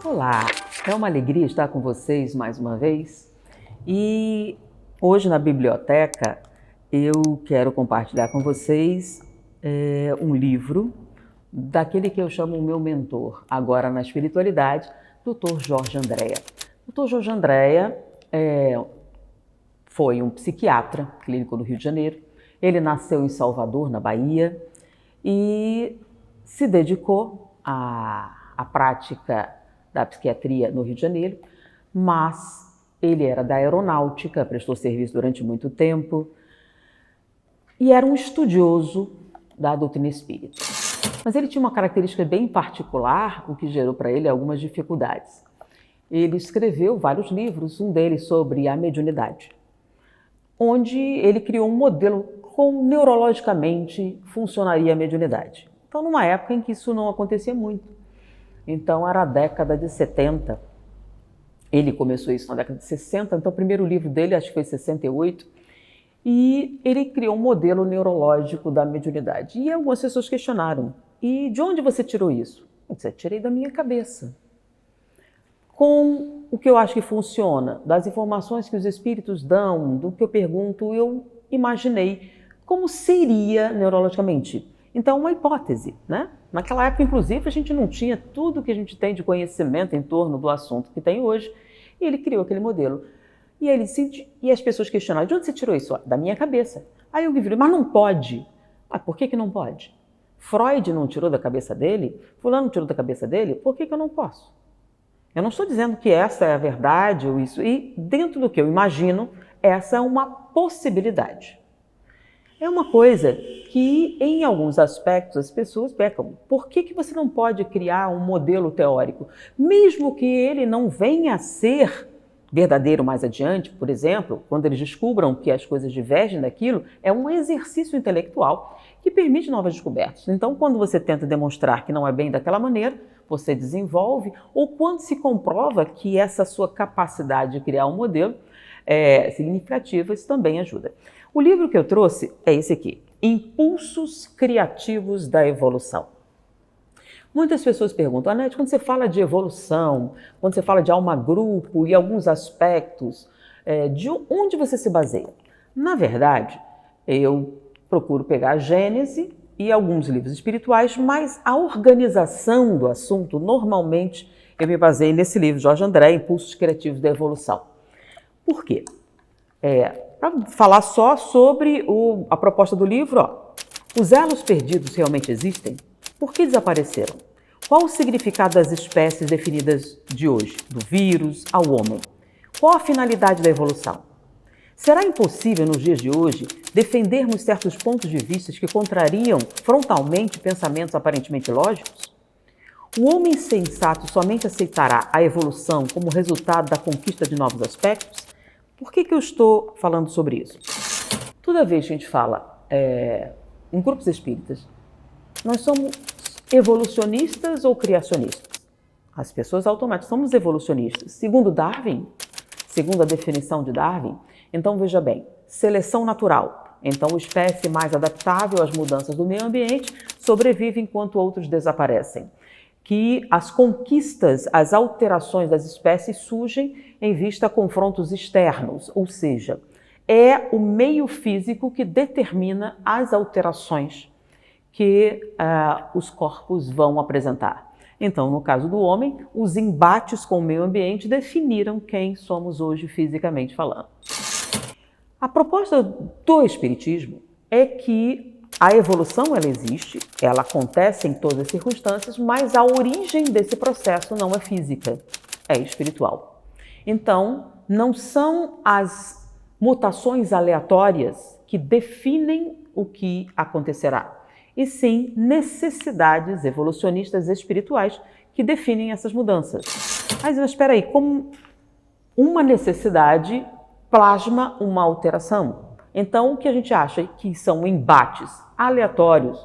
Olá, é uma alegria estar com vocês mais uma vez e hoje na biblioteca eu quero compartilhar com vocês um livro daquele que eu chamo o meu mentor agora na espiritualidade, Dr. Jorge Andréa. Dr. Jorge Andréa foi um psiquiatra clínico do Rio de Janeiro. Ele nasceu em Salvador, na Bahia, e se dedicou à prática da psiquiatria no Rio de Janeiro, mas ele era da aeronáutica, prestou serviço durante muito tempo e era um estudioso da doutrina espírita. Mas ele tinha uma característica bem particular, o que gerou para ele algumas dificuldades. Ele escreveu vários livros, um deles sobre a mediunidade, onde ele criou um modelo como neurologicamente funcionaria a mediunidade. Então, numa época em que isso não acontecia muito. Então, era a década de 70. Ele começou isso na década de 60, então o primeiro livro dele, acho que foi em 68, e ele criou um modelo neurológico da mediunidade. E algumas pessoas questionaram, e de onde você tirou isso? Eu disse, tirei da minha cabeça. Com o que eu acho que funciona, das informações que os espíritos dão, do que eu pergunto, eu imaginei como seria neurologicamente. Então, uma hipótese, né? Naquela época, inclusive, a gente não tinha tudo que a gente tem de conhecimento em torno do assunto que tem hoje, e ele criou aquele modelo. E as pessoas questionaram, de onde você tirou isso? Da minha cabeça. Aí eu vi, mas não pode. Por que não pode? Freud não tirou da cabeça dele? Fulano não tirou da cabeça dele? Por que eu não posso? Eu não estou dizendo que essa é a verdade ou isso. E dentro do que eu imagino, essa é uma possibilidade. É uma coisa que, em alguns aspectos, as pessoas pecam. Por que você não pode criar um modelo teórico? Mesmo que ele não venha a ser verdadeiro mais adiante, por exemplo, quando eles descubram que as coisas divergem daquilo, é um exercício intelectual que permite novas descobertas. Então, quando você tenta demonstrar que não é bem daquela maneira, você desenvolve, ou quando se comprova que essa sua capacidade de criar um modelo é significativa, isso também ajuda. O livro que eu trouxe é esse aqui, Impulsos Criativos da Evolução. Muitas pessoas perguntam, Anete, quando você fala de evolução, quando você fala de alma-grupo e alguns aspectos, de onde você se baseia? Na verdade, eu procuro pegar a Gênese e alguns livros espirituais, mas a organização do assunto, normalmente, eu me baseio nesse livro, Jorge Andréa, Impulsos Criativos da Evolução. Por quê? Para falar só sobre a proposta do livro, os elos perdidos realmente existem? Por que desapareceram? Qual o significado das espécies definidas de hoje, do vírus ao homem? Qual a finalidade da evolução? Será impossível, nos dias de hoje, defendermos certos pontos de vista que contrariam frontalmente pensamentos aparentemente lógicos? O homem sensato somente aceitará a evolução como resultado da conquista de novos aspectos? Por que eu estou falando sobre isso? Toda vez que a gente fala em grupos espíritas, nós somos evolucionistas ou criacionistas? As pessoas automaticamente somos evolucionistas. Segundo Darwin, segundo a definição de Darwin, então veja bem, seleção natural. Então a espécie mais adaptável às mudanças do meio ambiente sobrevive enquanto outros desaparecem. Que as conquistas, as alterações das espécies surgem em vista a confrontos externos, ou seja, é o meio físico que determina as alterações que os corpos vão apresentar. Então, no caso do homem, os embates com o meio ambiente definiram quem somos hoje fisicamente falando. A proposta do Espiritismo é que a evolução ela existe, ela acontece em todas as circunstâncias, mas a origem desse processo não é física, é espiritual. Então, não são as mutações aleatórias que definem o que acontecerá, e sim necessidades evolucionistas espirituais que definem essas mudanças. Mas espera aí, como uma necessidade plasma uma alteração? Então, o que a gente acha que são embates aleatórios,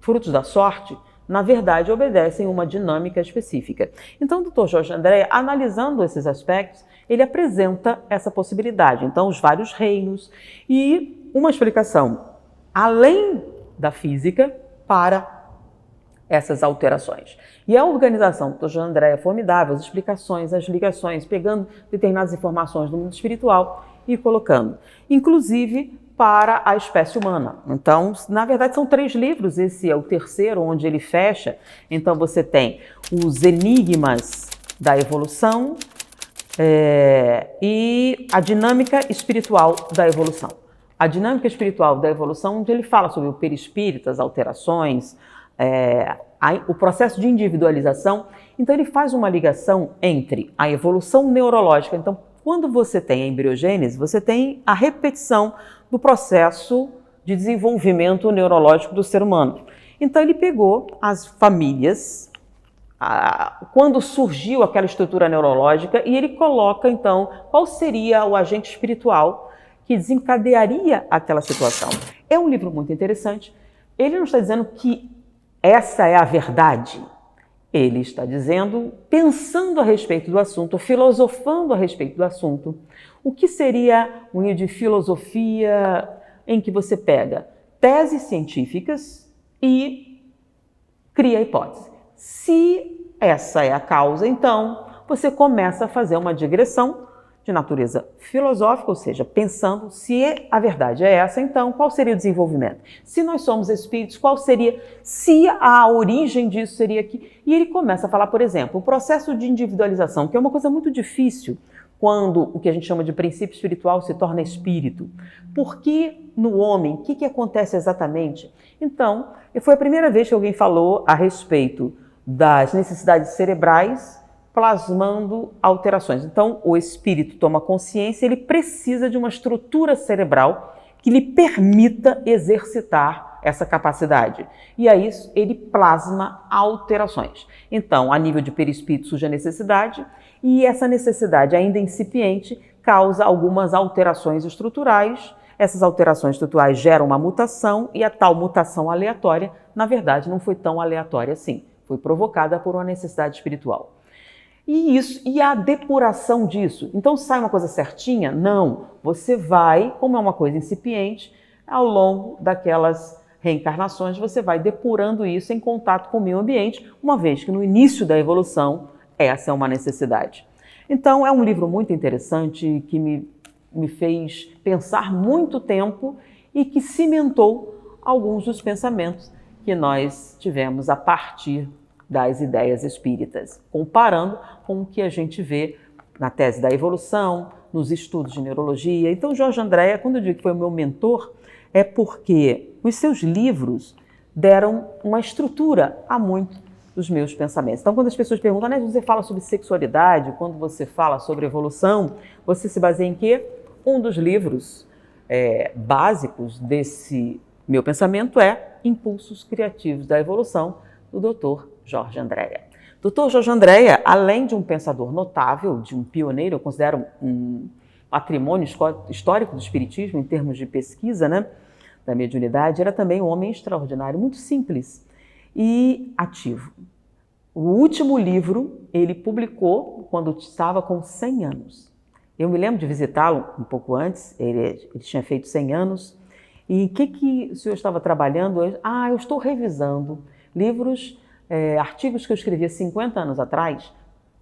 frutos da sorte, na verdade, obedecem uma dinâmica específica. Então, o Dr. Jorge Andréa, analisando esses aspectos, ele apresenta essa possibilidade. Então, os vários reinos e uma explicação além da física para essas alterações. E a organização do Jorge André é formidável, as explicações, as ligações, pegando determinadas informações do mundo espiritual e colocando, inclusive para a espécie humana. Então, na verdade, são 3 livros, esse é o terceiro, onde ele fecha. Então, você tem os enigmas da evolução e a dinâmica espiritual da evolução. A dinâmica espiritual da evolução, onde ele fala sobre o perispírito, as alterações, o processo de individualização. Então, ele faz uma ligação entre a evolução neurológica. Então, quando você tem a embriogênese, você tem a repetição do processo de desenvolvimento neurológico do ser humano. Então, ele pegou as famílias, quando surgiu aquela estrutura neurológica, e ele coloca, então, qual seria o agente espiritual que desencadearia aquela situação. É um livro muito interessante. Ele não está dizendo que essa é a verdade. Ele está dizendo, pensando a respeito do assunto, filosofando a respeito do assunto, o que seria um livro de filosofia em que você pega teses científicas e cria a hipótese. Se essa é a causa, então você começa a fazer uma digressão de natureza filosófica, ou seja, pensando se a verdade é essa, então qual seria o desenvolvimento? Se nós somos espíritos, qual seria, se a origem disso seria aqui? E ele começa a falar, por exemplo, o processo de individualização, que é uma coisa muito difícil quando o que a gente chama de princípio espiritual se torna espírito. Por que no homem? O que acontece exatamente? Então, foi a primeira vez que alguém falou a respeito das necessidades cerebrais plasmando alterações. Então, o espírito toma consciência, ele precisa de uma estrutura cerebral que lhe permita exercitar essa capacidade. E aí ele plasma alterações. Então, a nível de perispírito surge a necessidade, e essa necessidade ainda incipiente causa algumas alterações estruturais. Essas alterações estruturais geram uma mutação, e a tal mutação aleatória, na verdade, não foi tão aleatória assim. Foi provocada por uma necessidade espiritual. E a depuração disso. Então sai uma coisa certinha? Não. Você vai, como é uma coisa incipiente, ao longo daquelas reencarnações, você vai depurando isso em contato com o meio ambiente, uma vez que no início da evolução, essa é uma necessidade. Então é um livro muito interessante que me fez pensar muito tempo e que cimentou alguns dos pensamentos que nós tivemos a partir das ideias espíritas, comparando com o que a gente vê na tese da evolução, nos estudos de neurologia. Então, Jorge André, quando eu digo que foi o meu mentor, é porque os seus livros deram uma estrutura a muitos dos meus pensamentos. Então, quando as pessoas perguntam, né, você fala sobre sexualidade, quando você fala sobre evolução, você se baseia em quê? Um dos livros básicos desse meu pensamento é Impulsos Criativos da Evolução, do Dr. Jorge Andréa. Dr. Jorge Andréa, além de um pensador notável, de um pioneiro, eu considero um patrimônio histórico do espiritismo em termos de pesquisa, né, da mediunidade, era também um homem extraordinário, muito simples e ativo. O último livro ele publicou quando estava com 100 anos. Eu me lembro de visitá-lo um pouco antes, ele tinha feito 100 anos. E o que o senhor estava trabalhando? Eu estou revisando livros, artigos que eu escrevi há 50 anos atrás,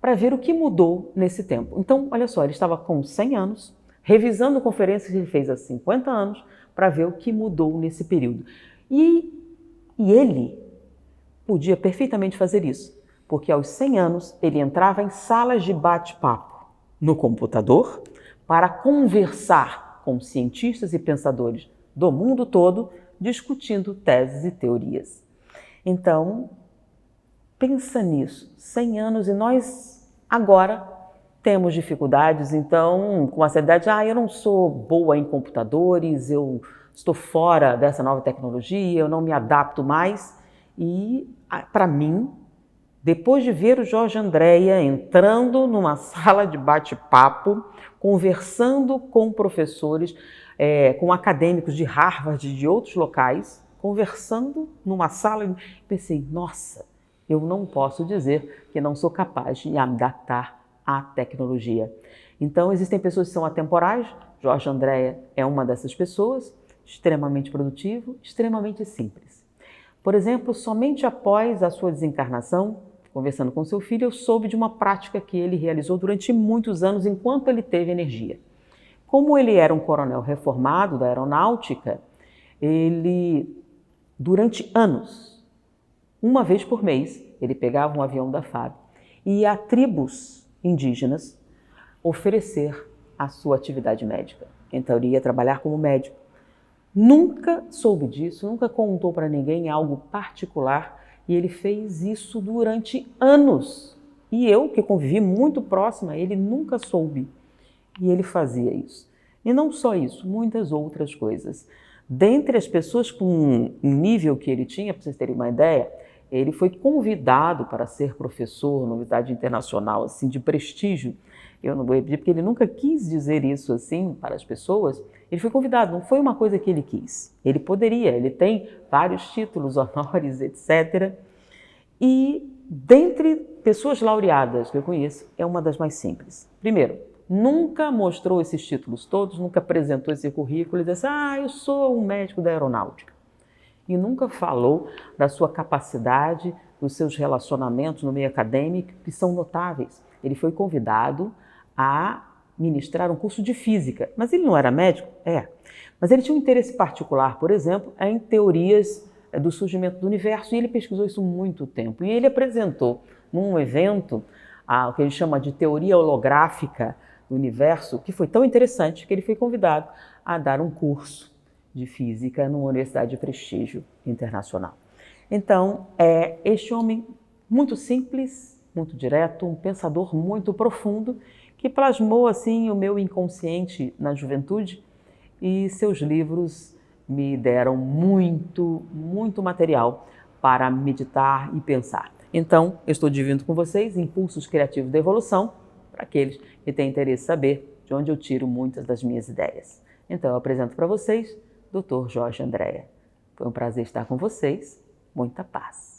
para ver o que mudou nesse tempo. Então, olha só, ele estava com 100 anos, revisando conferências que ele fez há 50 anos, para ver o que mudou nesse período. E ele podia perfeitamente fazer isso, porque aos 100 anos ele entrava em salas de bate-papo no computador para conversar com cientistas e pensadores do mundo todo, discutindo teses e teorias. Então, pensa nisso, 100 anos e nós agora temos dificuldades, então, com a seriedade, eu não sou boa em computadores, eu estou fora dessa nova tecnologia, eu não me adapto mais. E, para mim, depois de ver o Jorge Andréa entrando numa sala de bate-papo, conversando com professores, com acadêmicos de Harvard e de outros locais, conversando numa sala, pensei, nossa, eu não posso dizer que não sou capaz de me adaptar à tecnologia. Então, existem pessoas que são atemporais, Jorge Andréa é uma dessas pessoas, extremamente produtivo, extremamente simples. Por exemplo, somente após a sua desencarnação, conversando com seu filho, eu soube de uma prática que ele realizou durante muitos anos enquanto ele teve energia. Como ele era um coronel reformado da aeronáutica, ele, durante anos, uma vez por mês, ele pegava um avião da FAB e ia a tribos indígenas oferecer a sua atividade médica. Então ele ia trabalhar como médico. Nunca soube disso, nunca contou para ninguém algo particular e ele fez isso durante anos. E eu, que convivi muito próximo a ele, nunca soube. E ele fazia isso. E não só isso, muitas outras coisas. Dentre as pessoas com um nível que ele tinha, para vocês terem uma ideia, ele foi convidado para ser professor na Universidade Internacional, assim, de prestígio. Eu não vou repetir, porque ele nunca quis dizer isso assim para as pessoas. Ele foi convidado, não foi uma coisa que ele quis. Ele poderia, ele tem vários títulos, honores, etc. E dentre pessoas laureadas que eu conheço, é uma das mais simples. Primeiro, nunca mostrou esses títulos todos, nunca apresentou esse currículo e disse, eu sou um médico da aeronáutica. E nunca falou da sua capacidade, dos seus relacionamentos no meio acadêmico, que são notáveis. Ele foi convidado a ministrar um curso de física, mas ele não era médico? Mas ele tinha um interesse particular, por exemplo, em teorias do surgimento do universo, e ele pesquisou isso muito tempo. E ele apresentou num evento o que ele chama de teoria holográfica do universo, que foi tão interessante que ele foi convidado a dar um curso de física numa universidade de prestígio internacional. Então, este homem muito simples, muito direto, um pensador muito profundo, que plasmou assim o meu inconsciente na juventude, e seus livros me deram muito, muito material para meditar e pensar. Então, eu estou dividindo com vocês Impulsos Criativos da Evolução, para aqueles que têm interesse em saber de onde eu tiro muitas das minhas ideias. Então, eu apresento para vocês Dr. Jorge Andréa. Foi um prazer estar com vocês. Muita paz.